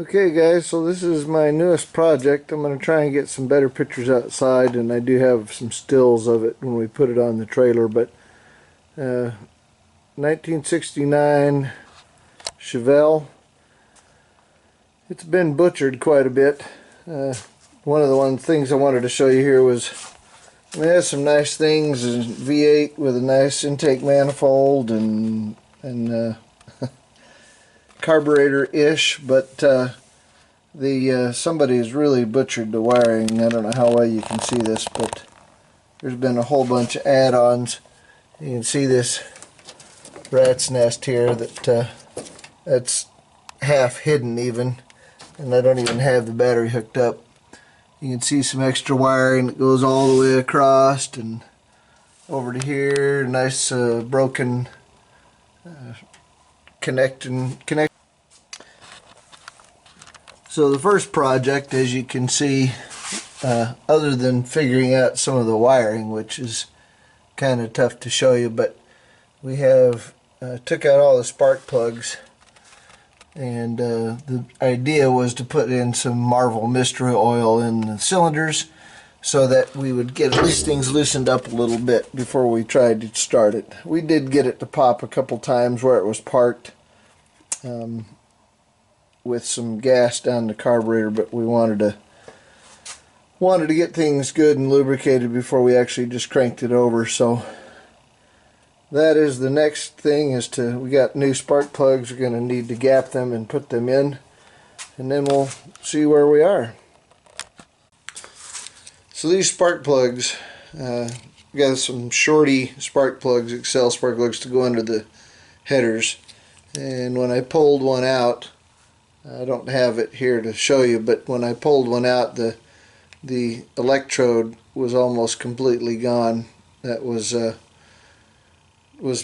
Okay guys, so this is my newest project. I'm going to try and get some better pictures outside, and I do have some stills of it when we put it on the trailer. But 1969 Chevelle. It's been butchered quite a bit. One of the things I wanted to show you here was it has some nice things, a V8 with a nice intake manifold and carburetor-ish, but somebody has really butchered the wiring. I don't know how well you can see this, but there's been a whole bunch of add-ons. You can see this rat's nest here that's half hidden even, and I don't even have the battery hooked up. You can see some extra wiring that goes all the way across and over to here. Nice broken connect. So the first project, as you can see, other than figuring out some of the wiring, which is kind of tough to show you, but we have took out all the spark plugs, and the idea was to put in some Marvel mystery oil in the cylinders so that we would get these things loosened up a little bit before we tried to start it. We did get it to pop a couple times where it was parked with some gas down the carburetor, but we wanted to get things good and lubricated before we actually just cranked it over. So that is the next thing, we got new spark plugs. We're going to need to gap them and put them in, and then we'll see where we are. So these spark plugs, got some shorty spark plugs, Excel spark plugs, to go under the headers, and when I pulled one out, I don't have it here to show you, but when I pulled one out, the electrode was almost completely gone. That was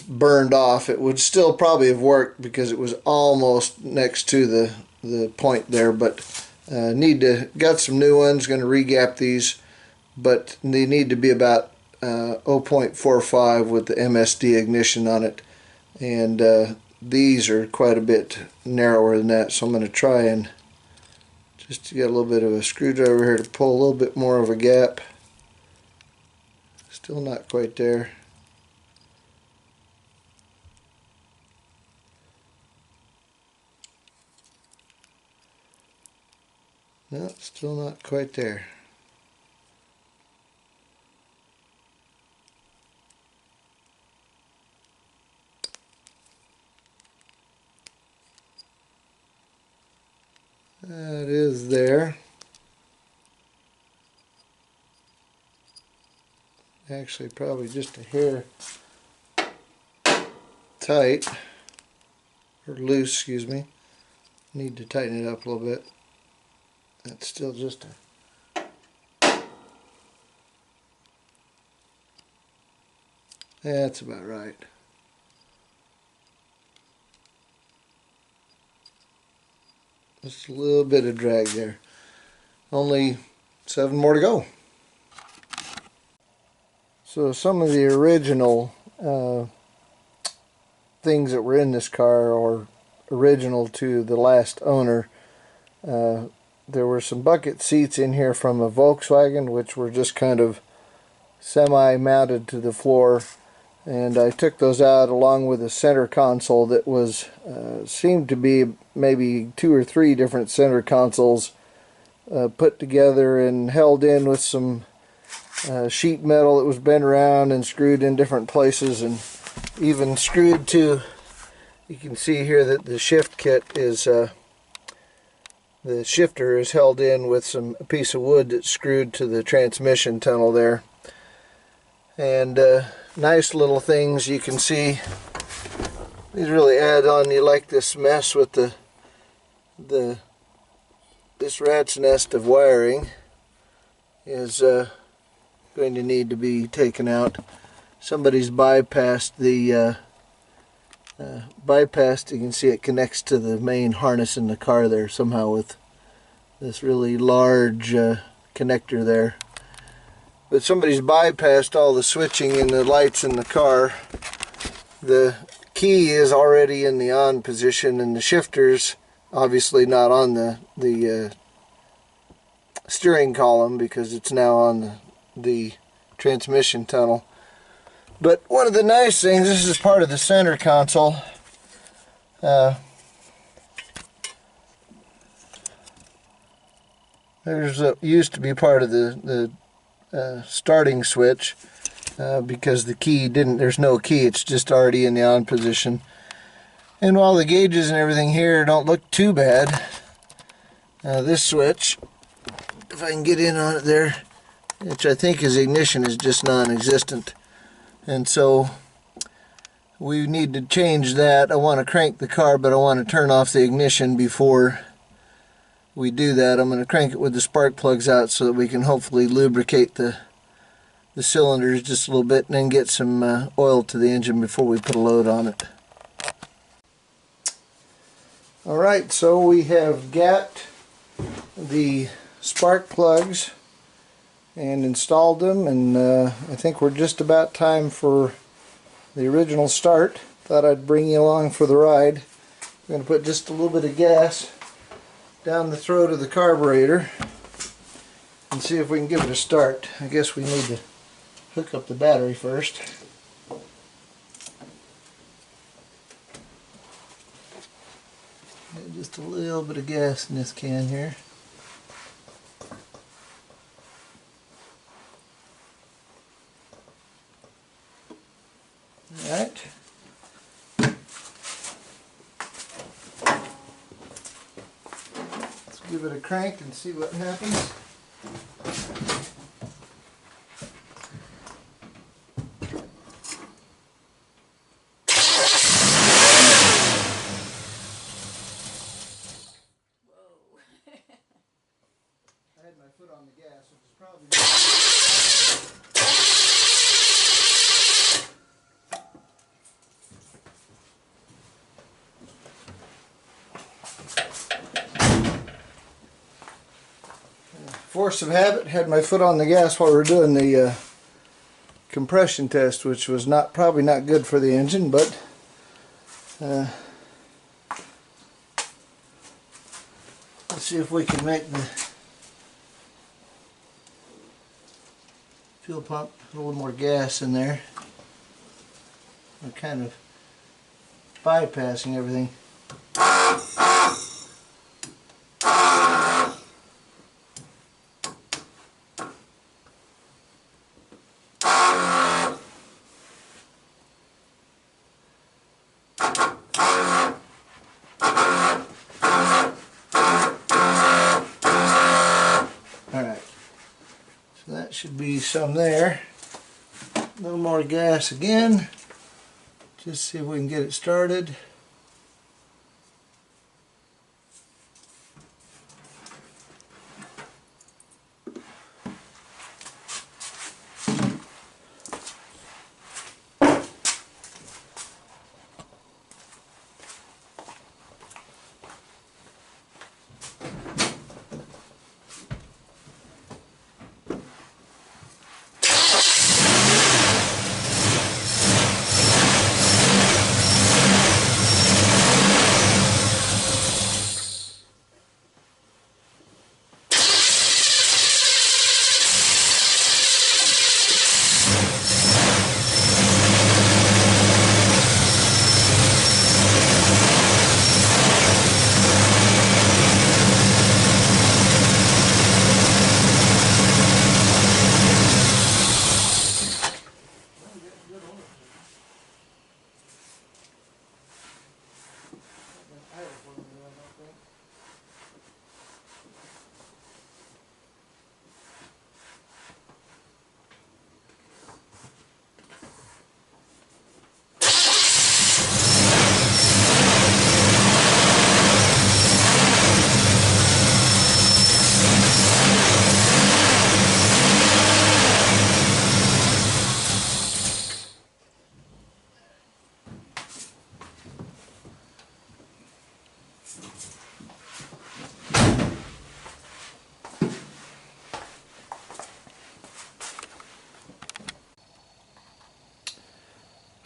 burned off. It would still probably have worked because it was almost next to the point there, but got some new ones. Going to regap these, but they need to be about 0.45 with the MSD ignition on it, and these are quite a bit narrower than that, so I'm going to try and just get a little bit of a screwdriver here to pull a little bit more of a gap. Still not quite there. No, still not quite there. That is there. Actually, probably just a hair tight, or loose, excuse me. Need to tighten it up a little bit. That's still just that's about right. Just a little bit of drag there. Only 7 more to go. So some of the original things that were in this car, or original to the last owner, there were some bucket seats in here from a Volkswagen, which were just kind of semi-mounted to the floor, and I took those out along with a center console that was seemed to be maybe 2 or 3 different center consoles put together and held in with some sheet metal that was bent around and screwed in different places, and even screwed to, you can see here that the shift kit is the shifter is held in with a piece of wood that's screwed to the transmission tunnel there. And nice little things. You can see these really add on. You like this mess with this rat's nest of wiring is going to need to be taken out. Somebody's bypassed the you can see it connects to the main harness in the car there somehow with this really large connector there. But somebody's bypassed all the switching and the lights in the car. The key is already in the on position, and the shifters Obviously not on the steering column because it's now on the transmission tunnel. But one of the nice things, this is part of the center console. There's used to be part of the starting switch because the key there's no key, it's just already in the on position. And while the gauges and everything here don't look too bad, this switch, if I can get in on it there, which I think is ignition, is just non-existent. And so we need to change that. I want to crank the car, but I want to turn off the ignition before we do that. I'm going to crank it with the spark plugs out so that we can hopefully lubricate the cylinders just a little bit and then get some oil to the engine before we put a load on it. Alright, so we have got the spark plugs and installed them, and I think we're just about time for the original start. Thought I'd bring you along for the ride. I'm going to put just a little bit of gas down the throat of the carburetor and see if we can give it a start. I guess we need to hook up the battery first. Just a little bit of gas in this can here. Alright. Let's give it a crank and see what happens. I had my foot on the gas, which is probably force of habit. Had my foot on the gas while we were doing the compression test, which was probably not good for the engine, but let's see if we can make the fuel pump a little more gas in there. We're kind of bypassing everything. Alright, so that should be some there. A little more gas again. Just see if we can get it started.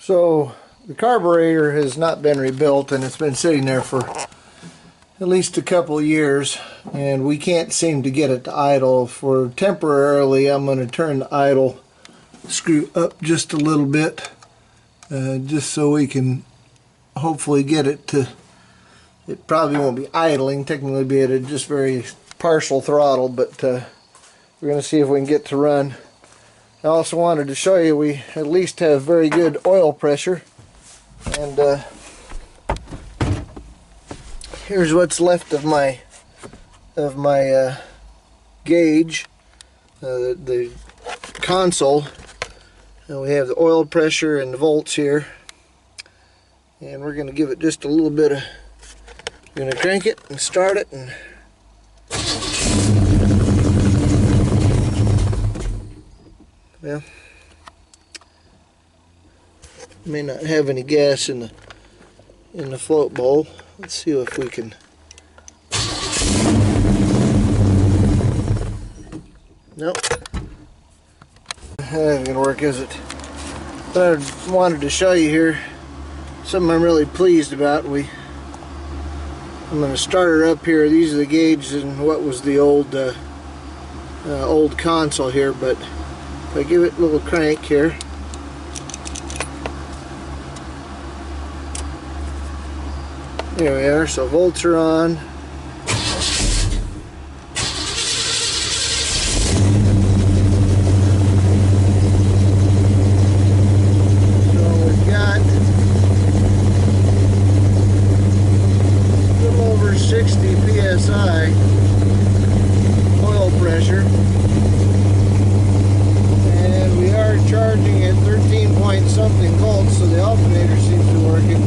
So the carburetor has not been rebuilt, and it's been sitting there for at least a couple of years, and we can't seem to get it to idle. For temporarily, I'm going to turn the idle screw up just a little bit, just so we can hopefully get it to, it probably won't be idling, technically be at a just very partial throttle, but we're going to see if we can get to run. I also wanted to show you we at least have very good oil pressure, and here's what's left of my gauge, the console. We have the oil pressure and the volts here, and we're going to give it just a little bit of, we're going to crank it and start it, and well, may not have any gas in the float bowl. Let's see if we can. Nope. That ain't gonna work, is it? But I wanted to show you here something I'm really pleased about. I'm gonna start her up here. These are the gauges and what was the old console here, but if I give it a little crank here, there we are. So volts are on. So we've got a little over 60 psi oil pressure, and we are charging at 13 point something volts, so the alternator seems to be working.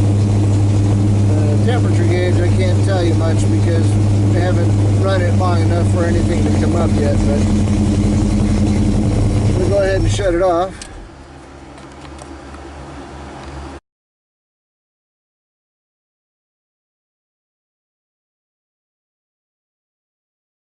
Temperature gauge, I can't tell you much because I haven't run it long enough for anything to come up yet, but we'll go ahead and shut it off.